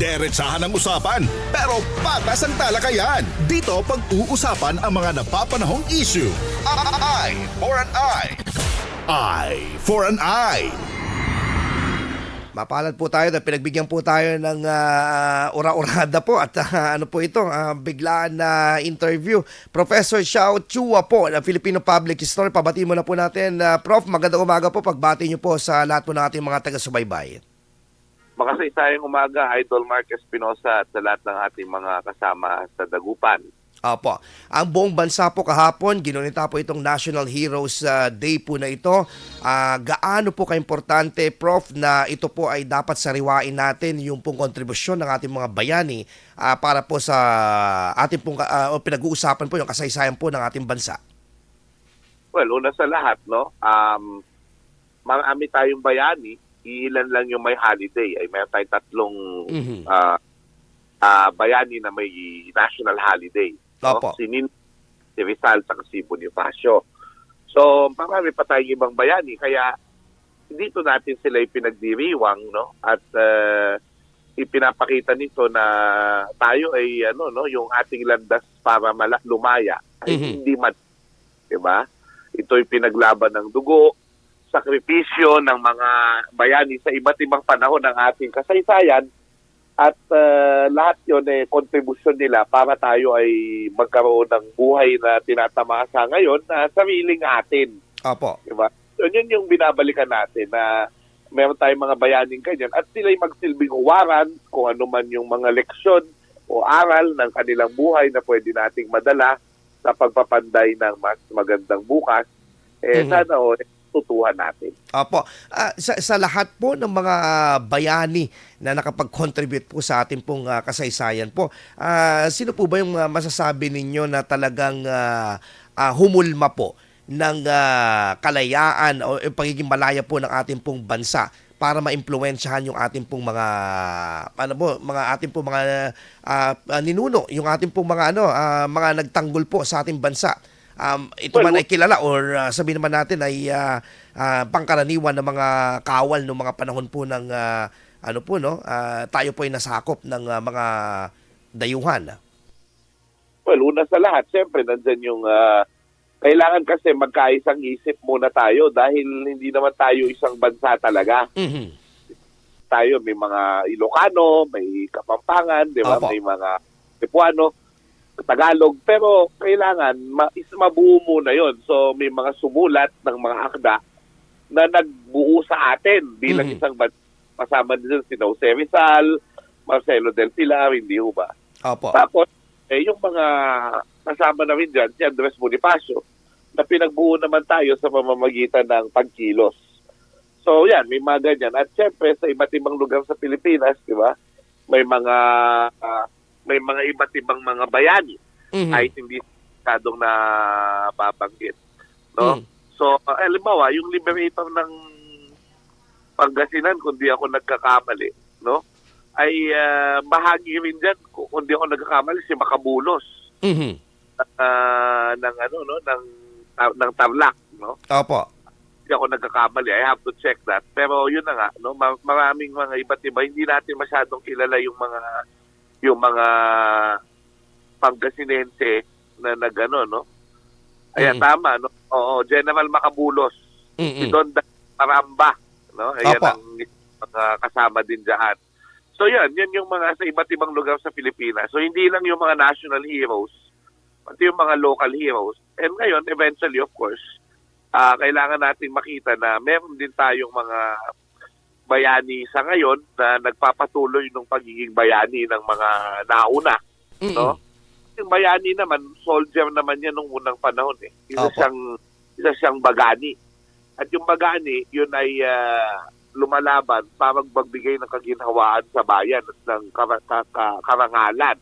Deretsahan ang usapan, pero patas ang talakayan. Dito pag-uusapan ang mga napapanahong issue. Eye for an eye. Eye for an eye. Mapalad po tayo na pinagbigyan po tayo ng ura-urada po at ano po ito, biglaan na interview. Professor Xiao Chua po ng Filipino Public History. Pabati mo na po natin. Prof, magandang umaga po. Pagbati niyo po sa lahat po ng ating mga taga-subaybay. Makasaysayang umaga, Idol Mark Espinosa at sa lahat ng ating mga kasama sa Dagupan. Opo. Ang buong bansa po kahapon, ginunita po itong National Heroes Day po na ito. Gaano po kaimportante, Prof, na ito po ay dapat sariwain natin yung pong kontribusyon ng ating mga bayani para po sa ating pong pinag-uusapan po yung kasaysayan po ng ating bansa? Well, una sa lahat, no, marami tayong bayani, ilan lang yung may holiday. Ay mayroon tayong tatlong bayani na may national holiday. No? Opo. Si Nin, si Rizal, at si Bonifacio. So, marami pa tayong ibang bayani. Kaya, dito natin sila ipinagdiriwang, no? At ipinapakita nito na tayo ay, yung ating landas para lumaya ay hindi diba? Ito'y pinaglaban ng dugo, sakripisyo ng mga bayani sa iba't ibang panahon ng ating kasaysayan. At lahat yun kontribusyon nila para tayo ay magkaroon ng buhay na tinatamasa ngayon na sariling atin. Opo. Diba? So, yun yung binabalikan natin na meron tayong mga bayaning ganyan at sila'y magsilbing uwaran kung ano man yung mga leksyon o aral ng kanilang buhay na pwede nating madala sa pagpapanday ng mas magandang bukas. Sana tutuhan natin. Opo. Sa lahat po ng mga bayani na nakapag-contribute po sa ating pong kasaysayan po, sino po ba yung masasabi ninyo na talagang humulma po ng kalayaan o pagiging malaya po ng ating pong bansa para maimpluwensyahan yung ating pong mga ating pong mga ninuno, yung ating pong mga mga nagtanggol po sa ating bansa? Ito man ay kilala or sabihin naman natin ay pangkaraniwan ng mga kawal ng mga panahon po ng tayo po ay nasakop ng mga dayuhan. Well, una sa lahat, siyempre nandyan yung kailangan kasi magkaisang isip muna tayo dahil hindi naman tayo isang bansa talaga. Tayo may mga Ilocano, may Kapampangan, di ba? May mga Cebuano, Tagalog, pero kailangan mabuo muna yon. So may mga sumulat ng mga akda na nagbuo sa atin bilang isang bansa. Kasama din si Jose Rizal, Marcelo del Pilar, hindi ho ba? Opo. Tapos yung mga kasama na rin dyan, si Andres Bonifacio, na pinagbuo naman tayo sa pamamagitan ng pagkilos. So yan, may mga ganyan. At syempre sa iba't ibang lugar sa Pilipinas, di ba? May mga iba't ibang mga bayani ay hindi kadong na babanggit, no? So, halimbawa, yung liberator ng Pangasinan, kung di ako nagkakamali, no? Ay bahagi rin dyan, kung di ako nagkakamali, si Macabulos. Ng Tarlac, no? Opo. Hindi ako nagkakamali. I have to check that. Pero yun na nga, no? Maraming mga iba't iba. Hindi natin masyadong kilala yung mga Pangasinense na no? Ayan, tama, no? Oo, General Macabulos. Si Don Paramba, no? Ayan ang mga kasama din dyan. So yan yung mga sa iba't ibang lugar sa Pilipinas. So hindi lang yung mga national heroes, pati yung mga local heroes. And ngayon, eventually, of course, kailangan natin makita na meron din tayong mga bayani sa ngayon na nagpapatuloy ng pagiging bayani ng mga nauna, no? Yung bayani naman, soldier naman yan nung unang panahon eh. Isa siyang bagani. At yung bagani, yun ay lumalaban para magbigay ng kaginhawaan sa bayan at ng karangalan.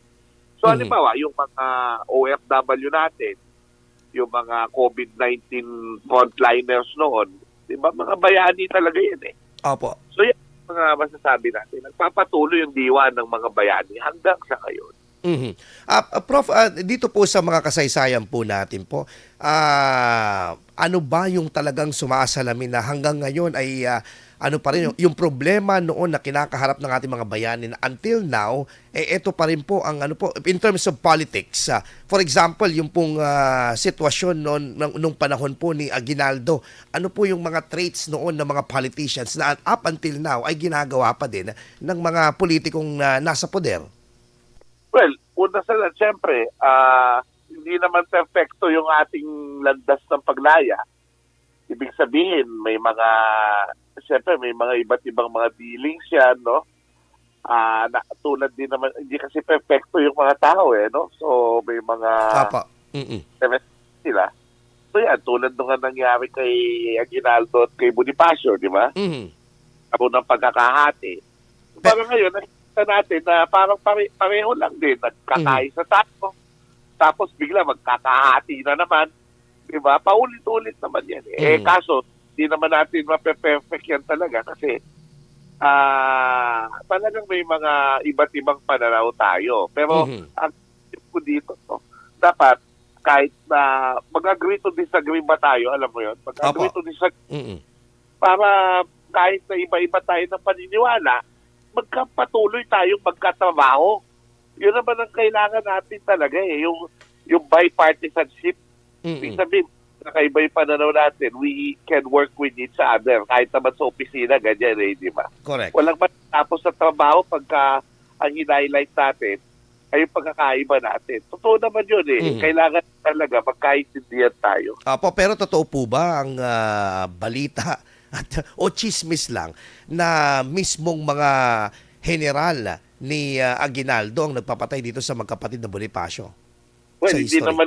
So, halimbawa, yung mga OFW natin, yung mga COVID-19 frontliners noon, di ba, mga bayani talaga yan eh. Opo. So yan mga masasabi natin. Nagpapatuloy yung diwa ng mga bayani hanggang sa ngayon. Mhm. Prof, dito po sa mga kasaysayan po natin po, ano ba yung talagang sumasalamin na hanggang ngayon ay ano pa rin yung problema noon na kinakaharap ng ating mga bayani na until now, ito pa rin po ang ano po, in terms of politics. For example, yung pong sitwasyon noon, nung panahon po ni Aguinaldo, ano po yung mga traits noon ng mga politicians na up until now ay ginagawa pa din ng mga politikong nasa poder? Well, una sa lahat, siyempre, hindi naman perfecto yung ating landas ng paglaya. Ibig sabihin, may mga iba't ibang mga dealings yan, no? Tulad din naman, hindi kasi perfecto yung mga tao, no? So, may mga sila. So, yan, tulad nung nangyari kay Aguinaldo at kay Bonifacio, di ba? Ako ng pagkakahati. Parang ngayon, nakikita natin na parang pareho lang din, nagkakaisa tayo. Tapos bigla magkakahati na naman. Diba? Paulit-ulit naman yan. Kaso, di naman natin mape-perfect yan talaga kasi talagang may mga iba't ibang pananaw tayo. Pero ang tip ko dito, dapat kahit na mag-agree to disagree ba tayo, alam mo yun? Mag-agree to disagree. Para kahit na iba-iba tayo ng paniniwala, magkapatuloy tayong magkatrabaho. Yun naman ang kailangan natin talaga yung bipartisanship. Ibig sabihin, nakaiba yung pananaw natin, we can work with each other. Kahit naman sa opisina, ganyan di ba? Correct. Walang matapos sa trabaho pagka ang hinighlight natin ay yung pagkakaiba natin. Totoo naman yun Kailangan talaga magkaintindihan tayo. Pero totoo po ba ang balita o chismis lang na mismong mga general ni Aguinaldo ang nagpapatay dito sa magkapatid na Bonifacio? Well, hindi naman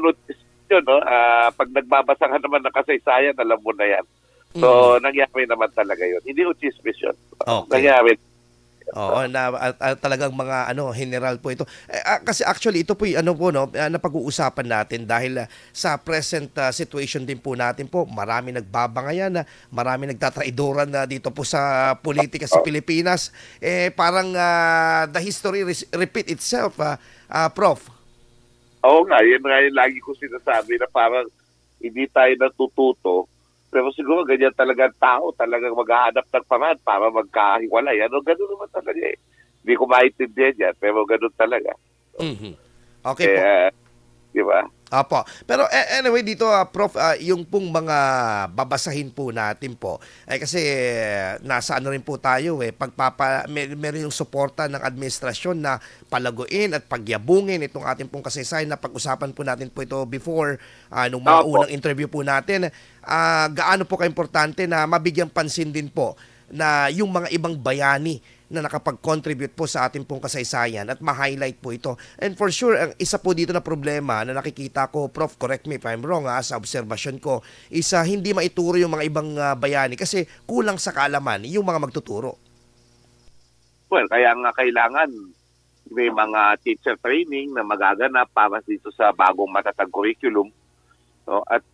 yun, no? Pag nagbabasa ka naman ng kasaysayan, alam mo na yan. So, nangyari naman talaga yun. Hindi yung chismis yun. Okay. Nangyari. Oo, talagang mga general po ito. Kasi actually ito po na pag-uusapan natin dahil sa present situation din po natin po, marami nagbabangayan, marami nagtatraidoran dito po sa politika sa Pilipinas. Parang the history repeat itself, Prof. Oo nga, yun nga yung lagi ko sinasabi na parang hindi tayo natututo. Pero siguro ganyan talaga ang tao, talagang maghahanap ng paraan para magkahiwalay. Ganun naman talaga Hindi ko maintindihan yan, pero ganun talaga. Okay po. Di ba? Apo. Pero anyway dito, Prof, yung pong mga babasahin po natin po, kasi nasa rin po tayo meron yung suporta ng administrasyon na palaguin at pagyabungin itong ating pong kasaysayan na pag-usapan po natin po ito before nung mga unang interview po natin. Gaano po kaimportante na mabigyan pansin din po na yung mga ibang bayani na nakapag-contribute po sa ating pong kasaysayan at ma-highlight po ito. And for sure, ang isa po dito na problema na nakikita ko, Prof, correct me if I'm wrong, sa observation ko, hindi maituro yung mga ibang bayani kasi kulang sa kaalaman yung mga magtuturo. Well, kaya nga kailangan may mga teacher training na magaganap para dito sa bagong matatag curriculum. No? At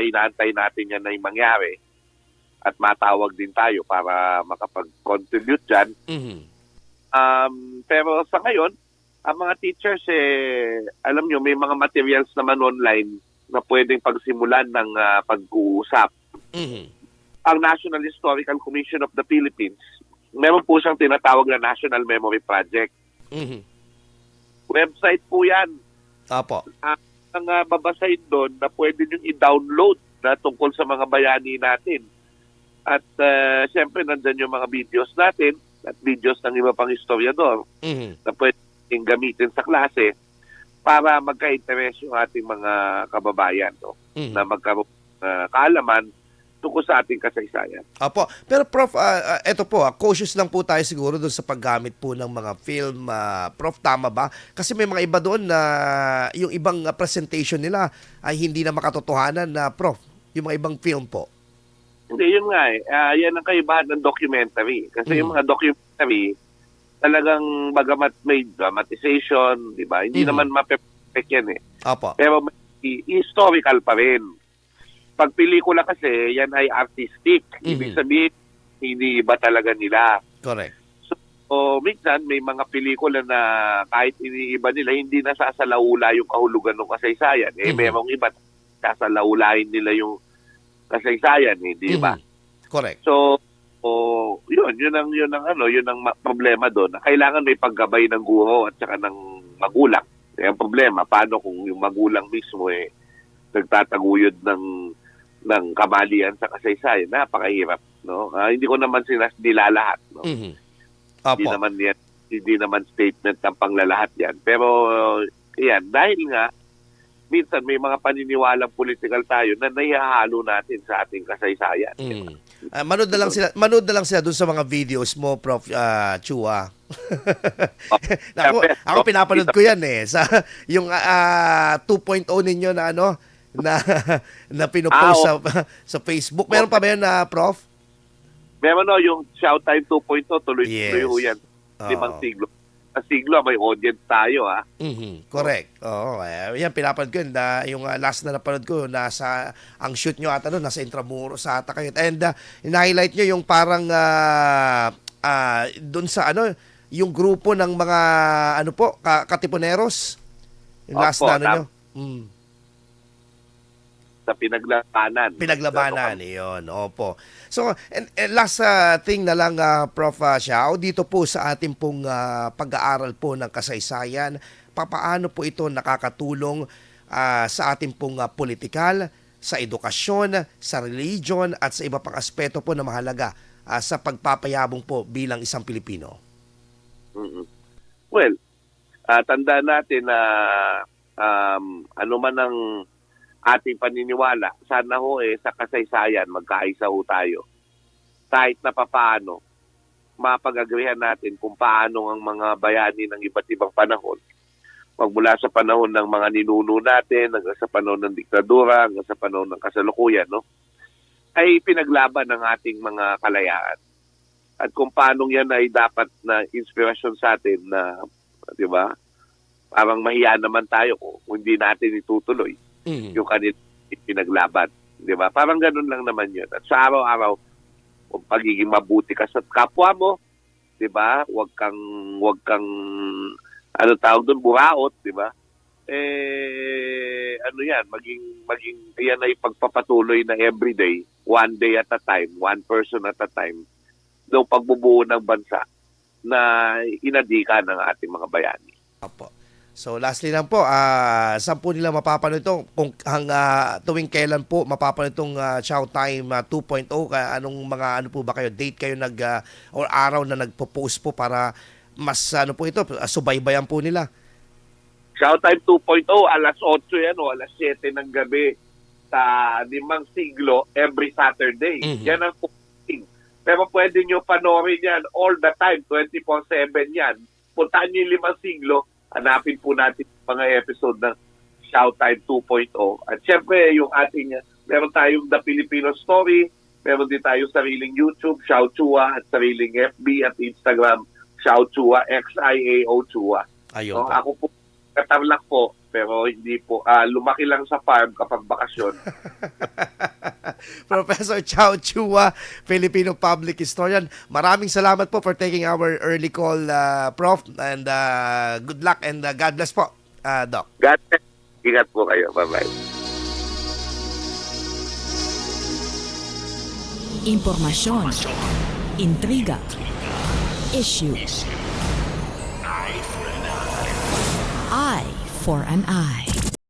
inaantay natin yan na yung mangyari. At matawag din tayo para makapag-contribute dyan. Pero sa ngayon, ang mga teachers, alam nyo, may mga materials naman online na pwedeng pagsimulan ng pag-uusap. Ang National Historical Commission of the Philippines, meron po siyang tinatawag na National Memory Project. Website po yan. Apo. Ang babasahin doon na pwede nyo i-download na tungkol sa mga bayani natin. At siyempre, nandyan yung mga videos natin at videos ng iba pang historiador na pwedeng gamitin sa klase para magka-interest yung ating mga kababayan na magkaroon kaalaman tungkol sa ating kasaysayan. Apo. Pero Prof, eto po, cautious lang po tayo siguro doon sa paggamit po ng mga film. Prof, tama ba? Kasi may mga iba doon na yung ibang presentation nila ay hindi na makatotohanan na Prof, yung mga ibang film po. Hindi, yun nga yan ang kaibahan ng documentary. Kasi yung mga documentary, talagang bagamat may dramatization, di ba? Hindi naman mape-perfect yan Apo. Pero may historical pa rin. Pag pelikula kasi, yan ay artistic. Ibig sabihin, hindi iba talaga nila. Correct. So, o minsan may mga pelikula na kahit iniiba nila, hindi nasasalaula yung kahulugan ng kasaysayan. Merong iba, sasalaulahin nila yung kasaysayan, di ba? Correct. So, yun ang problema doon. Kailangan may paggabay ng guro at saka ng magulang. Kaya ang problema, paano kung yung magulang mismo nagtataguyod ng kamalian sa kasaysayan? Napakahirap, no? Hindi ko naman nilalahat, no? Hindi naman statement ng panglalahat yan. Pero yan, dahil nga minsan may mga paniniwalang political tayo na naihahalo natin sa ating kasaysayan. Manood na lang sila doon sa mga videos mo, Prof. Chua. Ako pinapanood ko yan sa yung 2.0 ninyo na na pinopost sa Facebook. Meron pa ba yun na Prof? Meron yung Showtime 2.0, tuloy-tuloy yan. 5 siglo. Sa siglo, may audience tayo, ha? Correct. Oo. Yan, pinapanood ko yun. Yung last na napanood ko, ang shoot nyo ata doon, nasa Intramuros ata kayo. And in-highlight nyo yung parang doon sa yung grupo ng mga katipuneros. Yung last na nyo. Sa pinaglabanan. Pinaglabanan, yun. Opo. So, and last thing na lang, Prof. Xiao, dito po sa ating pong pag-aaral po ng kasaysayan, papaano po ito nakakatulong sa ating pong politikal, sa edukasyon, sa religion, at sa iba pang aspeto po na mahalaga sa pagpapayabong po bilang isang Pilipino? Well, tandaan natin na ano man ang ating paniniwala, sana sa kasaysayan magkaisa tayo. Kahit na papaano, mapag-agrihan natin kung paano ang mga bayani ng iba't ibang panahon, magmula sa panahon ng mga ninuno natin, hanggang sa panahon ng diktadura, hanggang sa panahon ng kasalukuyan, ay pinaglaban ng ating mga kalayaan. At kung paano yan ay dapat na inspirasyon sa atin na, di ba, parang mahiya naman tayo kung hindi natin itutuloy yung kanilang pinaglaban. Di ba? Parang ganun lang naman yun. At sa araw-araw, kung pagiging mabuti ka sa kapwa mo, di ba? Huwag kang tawag doon, buraot, di ba? Maging yan ay pagpapatuloy na everyday, one day at a time, one person at a time, ng pagbubuo ng bansa na inadika ng ating mga bayani. Apo. So lastly lang po, saan po nila mapapanood ito? Kung tuwing kailan po mapapanood itong Showtime 2.0? Anong mga po ba kayo? Date kayo or araw na nagpo-post po para mas po ito, subaybayan po nila? Showtime 2.0, alas 8 yan alas 7 ng gabi sa 5 siglo every Saturday. Yan ang posting. Pero pwede nyo panoorin yan all the time, 24/7 yan. Puntaan nyo yung 5 siglo, hanapin po natin mga episode ng Showtime 2.0. At syempre, yung meron tayong The Filipino Story, meron din tayong sariling YouTube, Xiao Chua, at sariling FB at Instagram, Xiao Chua, XIAO Chua. Ayun. Ako po, Katarlac po, pero hindi po, lumaki lang sa farm kapag bakasyon. Professor Xiao Chua, Filipino Public Historian. Maraming salamat po for taking our early call, Prof. And good luck and God bless po, Doc. God bless. Ingat po kayo. Bye-bye. Impormasyon, intriga, issue. Eye for an eye.